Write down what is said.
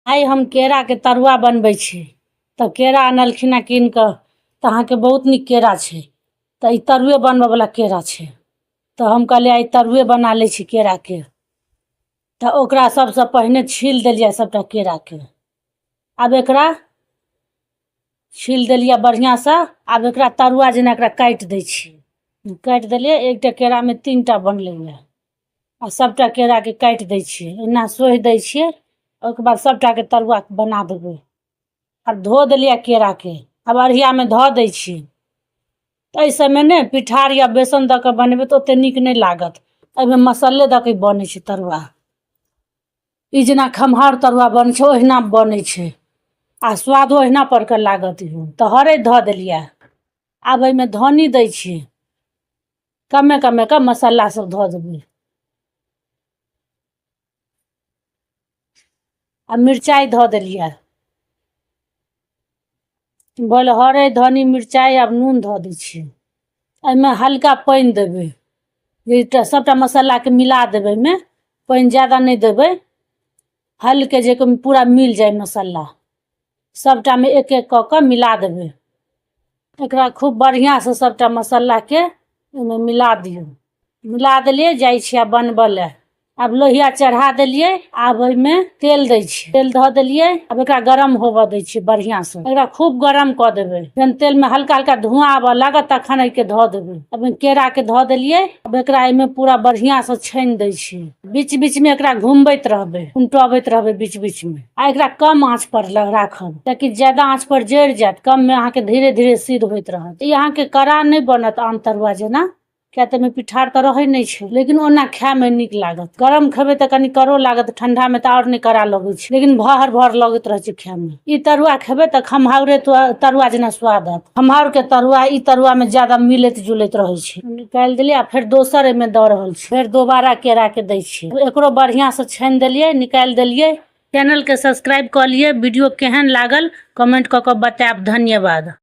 आइ हम केरा के तरुआ बनबै छी। तो केरा आनलखिन कीन कऽ। तो अहाँ के बहुत निक केरा छे। तो ई तरुए बनबे वाला केरा छे। तो हम कहलिए आइ तरुए बना ले छी केरा के। तो ओकरा सबसे पहले छील देलिए सबटा केरा के। अब एकरा छील देलिए बढ़िया से। अब एकरा तरुआ जेना एकरा काट दै छी। काट देलिए एकटा केरा में 3टा बनले। आ सबटा केरा के काट दै छी। एना सोहि दै छी। ओके बाद सबटा के तरुआ बना देबे। अब धो देलिए केरा के। अब अढ़िया में धो दै छी। एहि समय ने पिठार या बेसन द के बनबे तो ओते निक नहीं लागत। एमे मसाले द के बने छै तरुआ। ई जेना खमहार तरुआ बन छै ओहिना बने छै। आ स्वादो ओहिना पर के लागत। तो हरैद धो देलिए। अब एमे धनी दै छी। कमे कमे के मसाला सब धो देबे। आ मिर्चाई धो देलिए। बोल हरैद धनी मिर्चाई अब नून धो दै छी। एमे हल्का पानी देबे। ये सबटा मसाला के मिला देबे में। पानी ज्यादा नहीं देबे। हल्के जे पूरा मिल जाए मसाला। सबटा में एक एक क मिला देबे। एकरा खूब बढ़िया से सबटा मसाला के एमे मिला दियो। मिला देलिए जाई छी बनबे ले। अब लोहिया चढ़ा देलिए। अब एमे तेल दै छी। तेल धो देलिए। अब एकरा गरम होबे दै छी बढ़िया से। एकरा खूब गरम क देबे। जन तेल में हल्का हल्का धुआं आबे लागत तखन एके धो देबे। अब केरा के धो देलिए। अब एकरा एमे पूरा बढ़िया से छान दै छी। बीच बीच में एकरा घुमबैत रहबे। उलटबैत रहबे बीच बीच में। आ एकरा कम आंच पर राखब। ताकि ज्यादा आंच पर जड़ जात। कम में अहाँ के धीरे धीरे सिद्ध होइत रहत। ई अहाँ के कड़ा नहीं बनत आम तरुआ जेना। क्या ते में पिठार तो रहे नहीं छे। लेकिन ओना खाए में निक लागत। गरम खेबे त कनी करो लागत। ठंडा में त और नहीं कड़ा लगे छे। लेकिन भहर भहर लगत रहे छे खाए में। ई तरुआ खेबे त खमहाउरे तरुआ जेना स्वाद आत। खमहाउर के तरुआ ई तरुआ में ज्यादा मिलत जुलत रहे छे। निकाल देलिए। फिर दोसर एमे द रहल छी। फिर दोबारा केरा के दै छी। एकरो बढ़िया से छान देलिए। निकाल देलिए। चैनल के सब्सक्राइब क लिए। वीडियो केहन लागल कमेंट क के बताएब। धन्यवाद।